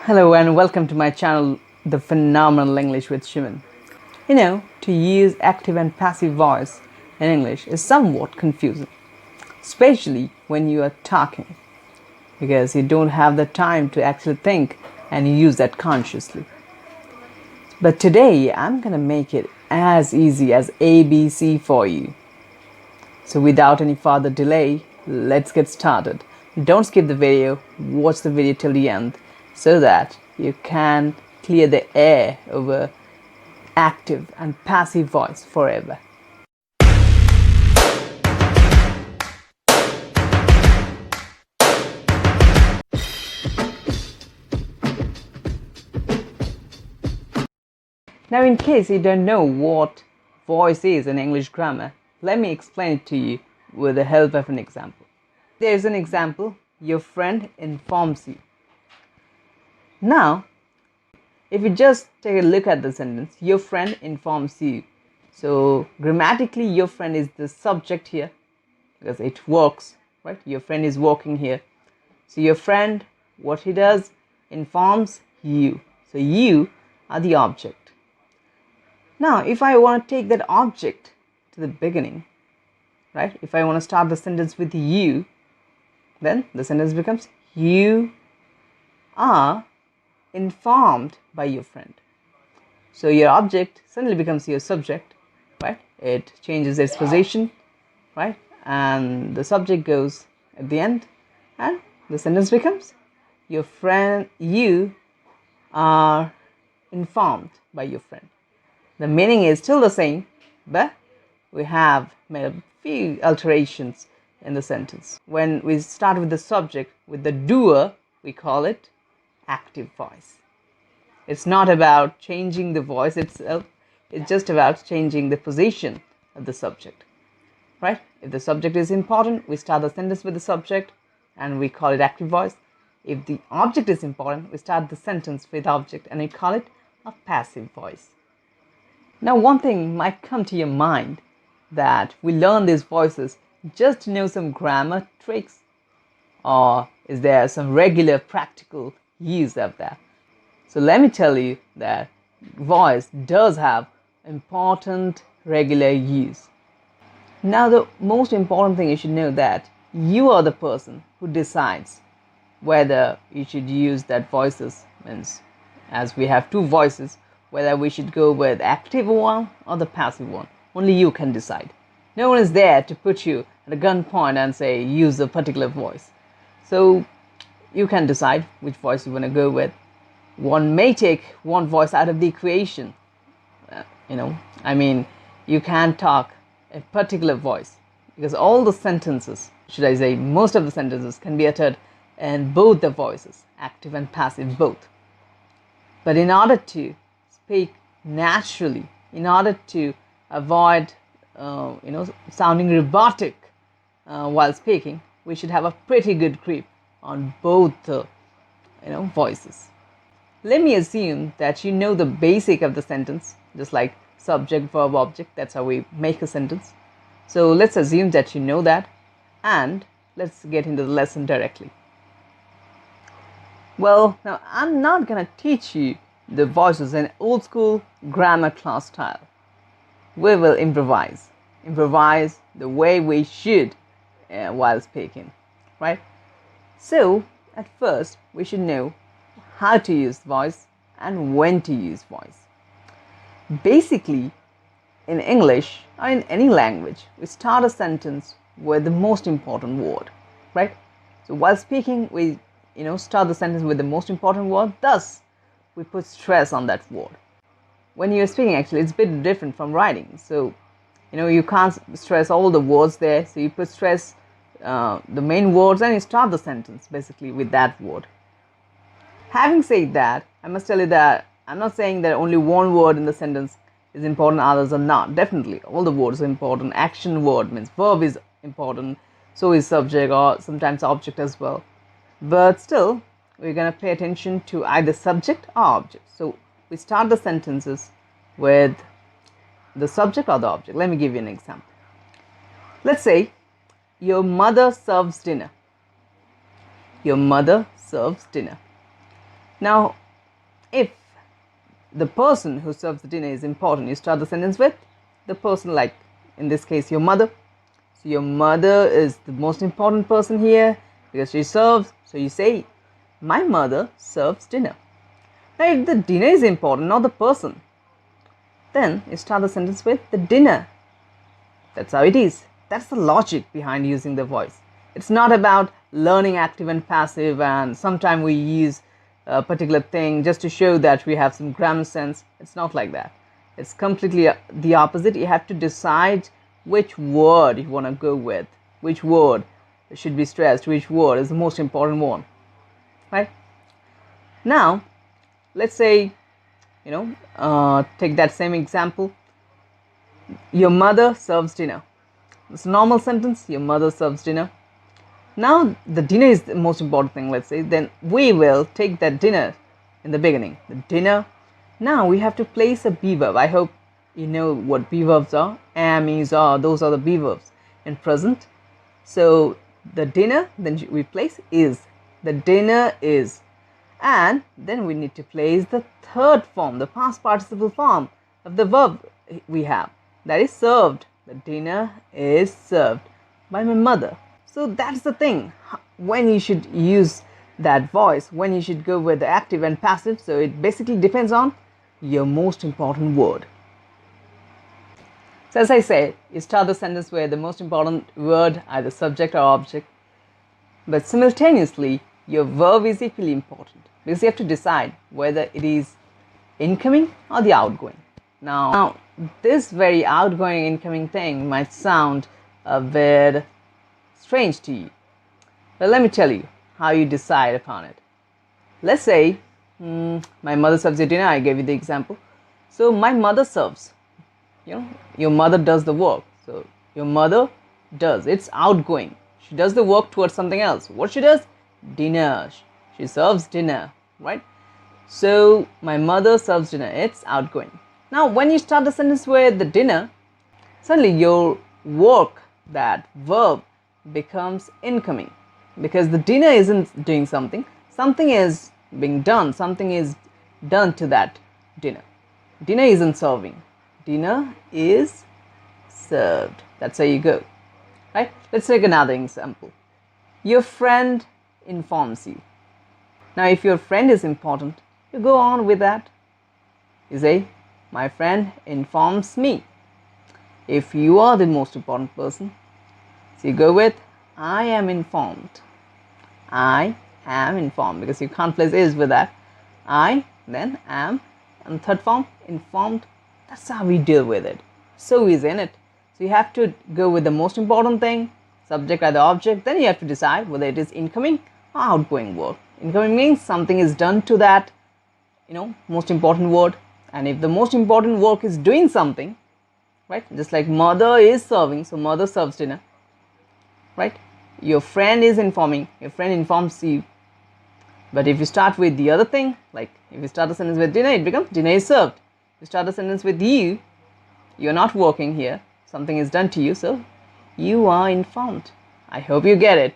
Hello and welcome to my channel, The Phenomenal English with Shivan. To use active and passive voice in English is somewhat confusing, especially when you are talking, because you don't have the time to actually think and use that consciously. But today I'm gonna make it as easy as ABC for you. So without any further delay, let's get started. Don't skip the video, watch the video till the end so that you can clear the air over active and passive voice forever. Now, in case you don't know what voice is in English grammar, let me explain it to you with the help of an example. There's an example: your friend informs you. Now, if you just take a look at the sentence, your friend informs you. So, grammatically, your friend is the subject here because it works, right? Your friend is walking here. So, your friend, what he does, informs you. So, you are the object. Now, if I want to take that object to the beginning, right? If I want to start the sentence with you, then the sentence becomes you are informed by your friend. So your object suddenly becomes your subject, right? It changes its position, right? And the subject goes at the end, and the sentence becomes your friend, you are informed by your friend. The meaning is still the same, but we have made a few alterations in the sentence. When we start with the subject, with the doer, we call it active voice. It's not about changing the voice itself, it's just about changing the position of the subject, right? If the subject is important, we start the sentence with the subject and we call it active voice. If the object is important, we start the sentence with object and we call it a passive voice. Now, one thing might come to your mind, that we learn these voices just to know some grammar tricks, or is there some regular practical use of that? So let me tell you that voice does have important regular use. Now, the most important thing you should know that you are the person who decides whether you should use that voices, means as we have two voices, whether we should go with active one or the passive one. Only you can decide. No one is there to put you at a gunpoint and say use a particular voice. So you can decide which voice you want to go with. One may take one voice out of the equation. You can't talk a particular voice because all the sentences, should I say, most of the sentences can be uttered in both the voices, active and passive both. But in order to speak naturally, in order to avoid sounding robotic while speaking, we should have a pretty good grip on both the voices. Let me assume that you know the basic of the sentence, just like subject, verb, object. That's how we make a sentence. So let's assume that you know that, and let's get into the lesson directly. Well, now I'm not gonna teach you the voices in old school grammar class style. We will improvise the way we should while speaking, right? So at first we should know how to use voice and when to use voice. Basically, in English or in any language, we start a sentence with the most important word, right? So while speaking, we start the sentence with the most important word. Thus, we put stress on that word. When you're speaking, actually, it's a bit different from writing. So, you can't stress all the words there. So you put stress the main words and you start the sentence basically with that word. Having said that, I must tell you that I'm not saying that only one word in the sentence is important, others are not. Definitely, all the words are important. Action word means verb is important, so is subject or sometimes object as well. But still, we're going to pay attention to either subject or object. So we start the sentences with the subject or the object. Let me give you an example. Let's say your mother serves dinner. Your mother serves dinner. Now, if the person who serves the dinner is important, you start the sentence with the person, like in this case, your mother. So your mother is the most important person here because she serves. So you say, my mother serves dinner. Now, if the dinner is important, not the person, then you start the sentence with the dinner. That's how it is. That's the logic behind using the voice. It's not about learning active and passive, and sometimes we use a particular thing just to show that we have some grammar sense. It's not like that. It's completely the opposite. You have to decide which word you want to go with, which word should be stressed, which word is the most important one, right? Now, let's say, take that same example. Your mother serves dinner. It's a normal sentence. Your mother serves dinner. Now, the dinner is the most important thing, let's say. Then we will take that dinner in the beginning. The dinner. Now, we have to place a be verb. I hope you know what be verbs are. Am, is, are. Those are the be verbs in present. So, the dinner, then we place is. The dinner is. And then we need to place the third form, the past participle form of the verb we have. That is served. The dinner is served by my mother. So that's the thing, when you should use that voice, when you should go with the active and passive. So it basically depends on your most important word. So as I said, you start the sentence with the most important word, either subject or object. But simultaneously, your verb is equally important because you have to decide whether it is incoming or the outgoing. Now this very outgoing incoming thing might sound a bit strange to you, but let me tell you how you decide upon it. Let's say my mother serves you dinner. I gave you the example. So my mother serves, your mother does the work. So your mother does, it's outgoing. She does the work towards something else. What she does? Dinner. She serves dinner, right? So my mother serves dinner, it's outgoing. Now when you start the sentence with the dinner, suddenly your work, that verb, becomes incoming because the dinner isn't doing something. Something is being done. Something is done to that dinner. Dinner isn't serving. Dinner is served. That's how you go, right? Let's take another example. Your friend informs you. Now, if your friend is important, you go on with that. You say, my friend informs me. If you are the most important person, so you go with, I am informed. I am informed, because you can't place is with that. I, then am, and third form, informed. That's how we deal with it. So easy, isn't it? So you have to go with the most important thing, subject or the object. Then you have to decide whether it is incoming or outgoing word. Incoming means something is done to that, most important word. And if the most important work is doing something, right? Just like mother is serving, so mother serves dinner, right? Your friend is informing, your friend informs you. But if you start with the other thing, like if you start a sentence with dinner, it becomes dinner is served. You start a sentence with you, you're not working here, something is done to you, so you are informed. I hope you get it.